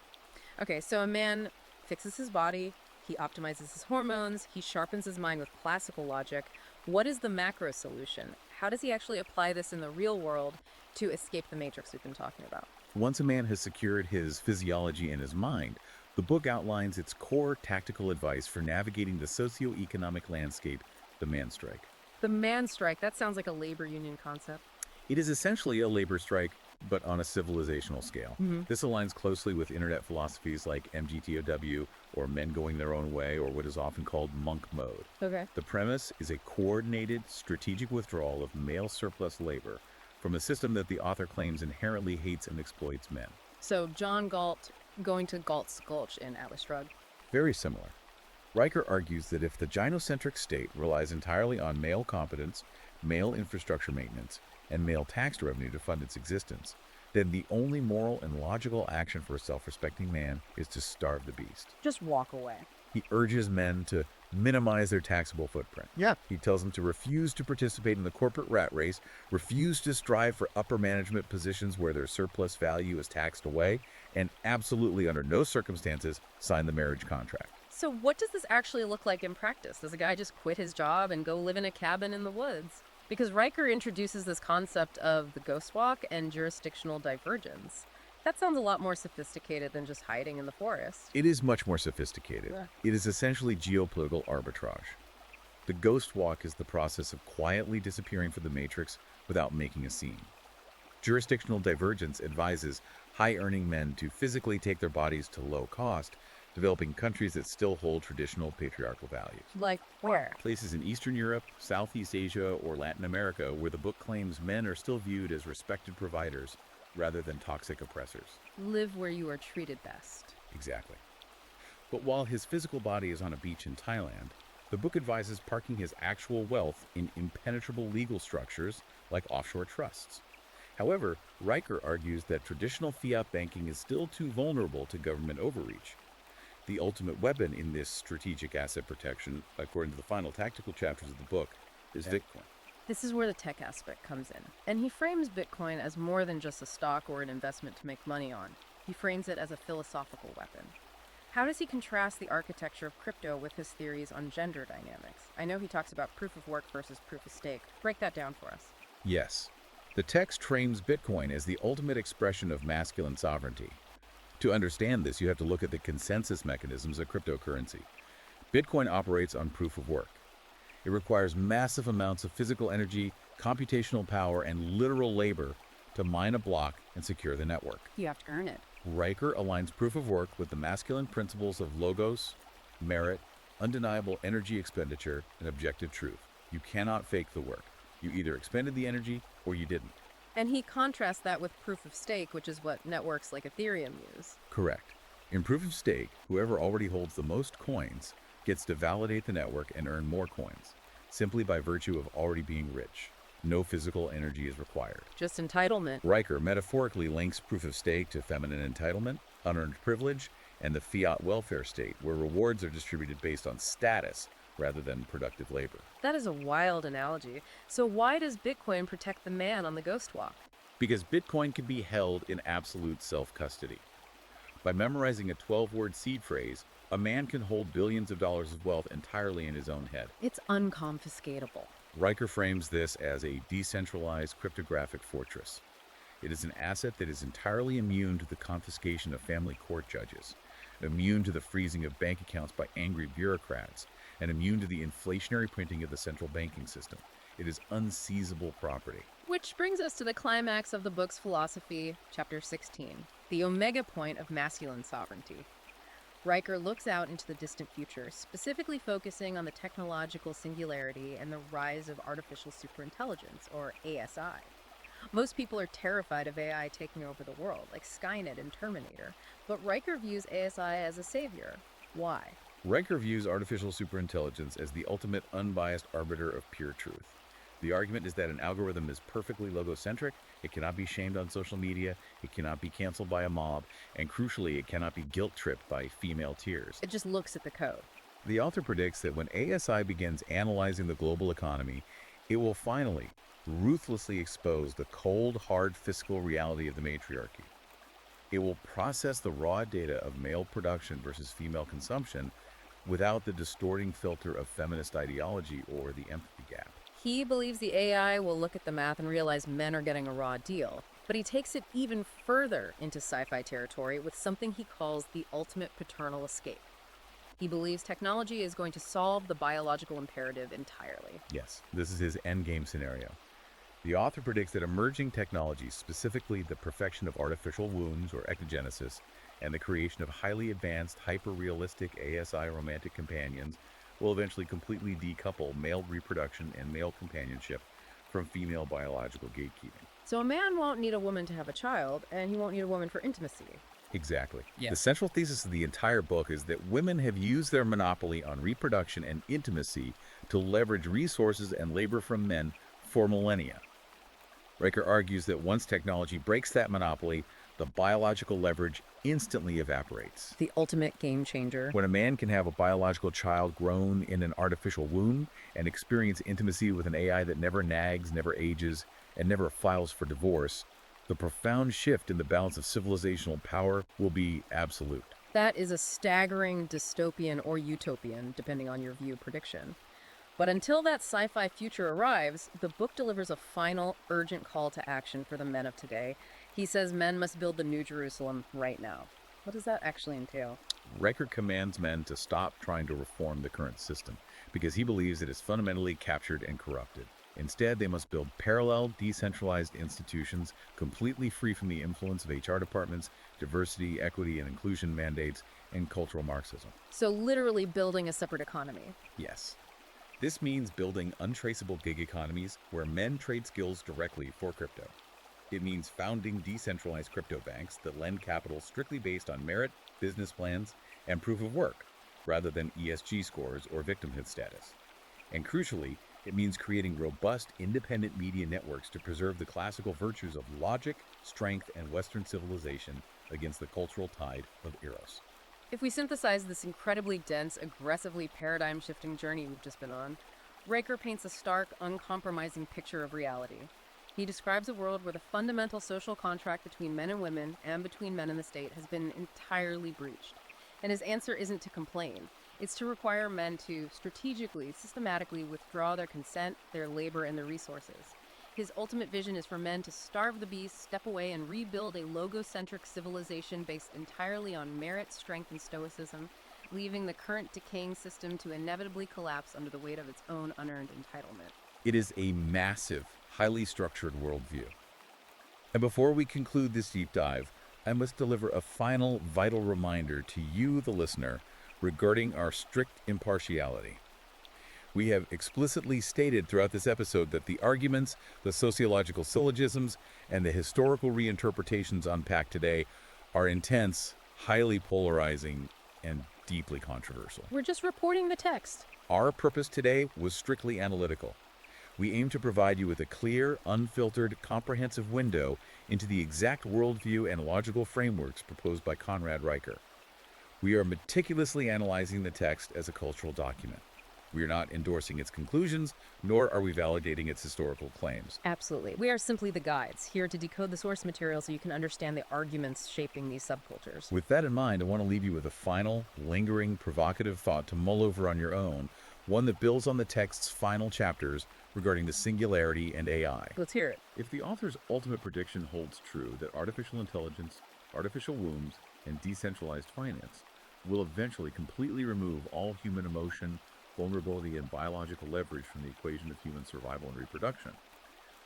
Okay, so a man fixes his body, he optimizes his hormones, he sharpens his mind with classical logic. What is the macro solution? How does he actually apply this in the real world to escape the matrix we've been talking about? Once a man has secured his physiology and his mind, the book outlines its core tactical advice for navigating the socio-economic landscape, the man strike. The man strike, that sounds like a labor union concept. It is essentially a labor strike, but on a civilizational scale. This aligns closely with internet philosophies like MGTOW, or men going their own way, or what is often called monk mode. Okay. The premise is a coordinated, strategic withdrawal of male surplus labor from a system that the author claims inherently hates and exploits men. So John Galt going to Galt's Gulch in Atlas Shrugged. Very similar. Riker argues that if the gynocentric state relies entirely on male competence, male infrastructure maintenance, and male tax revenue to fund its existence, then the only moral and logical action for a self-respecting man is to starve the beast. Just walk away. He urges men to minimize their taxable footprint. Yeah. He tells them to refuse to participate in the corporate rat race, refuse to strive for upper management positions where their surplus value is taxed away, and absolutely under no circumstances sign the marriage contract. So what does this actually look like in practice? Does a guy just quit his job and go live in a cabin in the woods? Because Riker introduces this concept of the ghost walk and jurisdictional divergence. That sounds a lot more sophisticated than just hiding in the forest. It is much more sophisticated. Yeah. It is essentially geopolitical arbitrage. The ghost walk is the process of quietly disappearing from the matrix without making a scene. Jurisdictional divergence advises high-earning men to physically take their bodies to low cost, developing countries that still hold traditional patriarchal values. Like where? Places in Eastern Europe, Southeast Asia, or Latin America where the book claims men are still viewed as respected providers rather than toxic oppressors. Live where you are treated best. Exactly. But while his physical body is on a beach in Thailand, The book advises parking his actual wealth in impenetrable legal structures like offshore trusts. However, Riker argues that traditional fiat banking is still too vulnerable to government overreach. The ultimate weapon in this strategic asset protection, according to the final tactical chapters of the book, is Bitcoin. This is where the tech aspect comes in. And he frames Bitcoin as more than just a stock or an investment to make money on. He frames it as a philosophical weapon. How does he contrast the architecture of crypto with his theories on gender dynamics? I know he talks about proof of work versus proof of stake. Break that down for us. Yes. The text frames Bitcoin as the ultimate expression of masculine sovereignty. To understand this, you have to look at the consensus mechanisms of cryptocurrency. Bitcoin operates on proof of work. It requires massive amounts of physical energy, computational power, and literal labor to mine a block and secure the network. You have to earn it. Riker aligns proof of work with the masculine principles of logos, merit, undeniable energy expenditure, and objective truth. You cannot fake the work. You either expended the energy or you didn't. And he contrasts that with proof of stake, which is what networks like Ethereum use. Correct. In proof of stake, whoever already holds the most coins gets to validate the network and earn more coins, simply by virtue of already being rich. No physical energy is required. Just entitlement. Riker metaphorically links proof of stake to feminine entitlement, unearned privilege, and the fiat welfare state, where rewards are distributed based on status rather than productive labor. That is a wild analogy. So why does Bitcoin protect the man on the ghost walk? Because Bitcoin can be held in absolute self-custody. By memorizing a 12-word seed phrase, a man can hold billions of dollars of wealth entirely in his own head. It's unconfiscatable. Riker frames this as a decentralized cryptographic fortress. It is an asset that is entirely immune to the confiscation of family court judges, immune to the freezing of bank accounts by angry bureaucrats, and immune to the inflationary printing of the central banking system. It is unseizable property. Which brings us to the climax of the book's philosophy, chapter 16, the omega point of masculine sovereignty. Riker looks out into the distant future, specifically focusing on the technological singularity and the rise of artificial superintelligence, or ASI. Most people are terrified of AI taking over the world, like Skynet and Terminator, but Riker views ASI as a savior. Why? Riker views artificial superintelligence as the ultimate unbiased arbiter of pure truth. The argument is that an algorithm is perfectly logocentric, it cannot be shamed on social media, it cannot be canceled by a mob, and crucially, it cannot be guilt-tripped by female tears. It just looks at the code. The author predicts that when ASI begins analyzing the global economy, it will finally, ruthlessly expose the cold, hard fiscal reality of the matriarchy. It will process the raw data of male production versus female consumption without the distorting filter of feminist ideology or the empathy gap. He believes the AI will look at the math and realize men are getting a raw deal, but he takes it even further into sci-fi territory with something he calls the ultimate paternal escape. He believes technology is going to solve the biological imperative entirely. Yes, this is his endgame scenario. The author predicts that emerging technologies, specifically the perfection of artificial wombs or ectogenesis, and the creation of highly advanced, hyper-realistic ASI romantic companions will eventually completely decouple male reproduction and male companionship from female biological gatekeeping. So a man won't need a woman to have a child, and he won't need a woman for intimacy. Exactly. Yeah. The central thesis of the entire book is that women have used their monopoly on reproduction and intimacy to leverage resources and labor from men for millennia. Riker argues that once technology breaks that monopoly, the biological leverage instantly evaporates. The ultimate game changer. When a man can have a biological child grown in an artificial womb and experience intimacy with an AI that never nags, never ages, and never files for divorce, the profound shift in the balance of civilizational power will be absolute. That is a staggering dystopian or utopian, depending on your view, prediction. But until that sci-fi future arrives, the book delivers a final, urgent call to action for the men of today. He says men must build the New Jerusalem right now. What does that actually entail? Riker commands men to stop trying to reform the current system because he believes it is fundamentally captured and corrupted. Instead, they must build parallel, decentralized institutions completely free from the influence of HR departments, diversity, equity, and inclusion mandates, and cultural Marxism. So literally building a separate economy. Yes. This means building untraceable gig economies where men trade skills directly for crypto. It means founding decentralized crypto banks that lend capital strictly based on merit, business plans, and proof of work, rather than ESG scores or victimhood status. And crucially, it means creating robust, independent media networks to preserve the classical virtues of logic, strength, and Western civilization against the cultural tide of Eros. If we synthesize this incredibly dense, aggressively paradigm-shifting journey we've just been on, Riker paints a stark, uncompromising picture of reality. He describes a world where the fundamental social contract between men and women, and between men and the state, has been entirely breached. And his answer isn't to complain. It's to require men to strategically, systematically withdraw their consent, their labor, and their resources. His ultimate vision is for men to starve the beast, step away, and rebuild a logocentric civilization based entirely on merit, strength, and stoicism, leaving the current decaying system to inevitably collapse under the weight of its own unearned entitlement. It is a massive, highly structured worldview. And before we conclude this deep dive, I must deliver a final vital reminder to you, the listener, regarding our strict impartiality. We have explicitly stated throughout this episode that the arguments, the sociological syllogisms, and the historical reinterpretations unpacked today are intense, highly polarizing, and deeply controversial. We're just reporting the text. Our purpose today was strictly analytical. We aim to provide you with a clear, unfiltered, comprehensive window into the exact worldview and logical frameworks proposed by Conrad Riker. We are meticulously analyzing the text as a cultural document. We are not endorsing its conclusions, nor are we validating its historical claims. Absolutely. We are simply the guides, here to decode the source material so you can understand the arguments shaping these subcultures. With that in mind, I want to leave you with a final, lingering, provocative thought to mull over on your own, one that builds on the text's final chapters regarding the singularity and AI. Let's hear it. If the author's ultimate prediction holds true that artificial intelligence, artificial wombs, and decentralized finance will eventually completely remove all human emotion, vulnerability, and biological leverage from the equation of human survival and reproduction,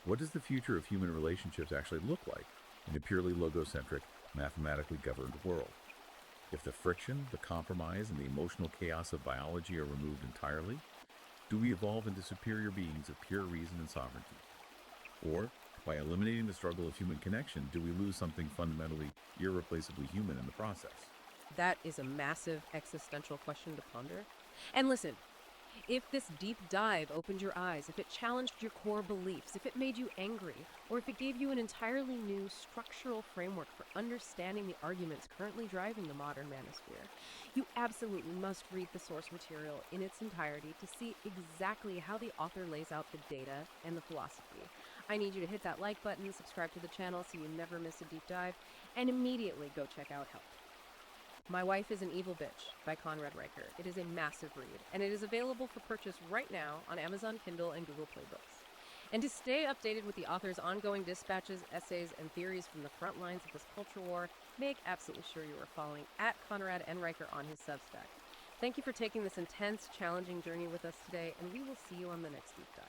what does the future of human relationships actually look like in a purely logocentric, mathematically governed world? If the friction, the compromise, and the emotional chaos of biology are removed entirely, do we evolve into superior beings of pure reason and sovereignty? Or, by eliminating the struggle of human connection, do we lose something fundamentally, irreplaceably human in the process? That is a massive existential question to ponder. And listen, if this deep dive opened your eyes, if it challenged your core beliefs, if it made you angry, or if it gave you an entirely new structural framework for understanding the arguments currently driving the modern manosphere, you absolutely must read the source material in its entirety to see exactly how the author lays out the data and the philosophy. I need you to hit that like button, subscribe to the channel so you never miss a deep dive, and immediately go check out Help. My Wife is an Evil Bitch by Conrad Riker. It is a massive read, and it is available for purchase right now on Amazon Kindle and Google Play Books. And to stay updated with the author's ongoing dispatches, essays, and theories from the front lines of this culture war, make absolutely sure you are following @Conrad N. Riker on his Substack. Thank you for taking this intense, challenging journey with us today, and we will see you on the next deep dive.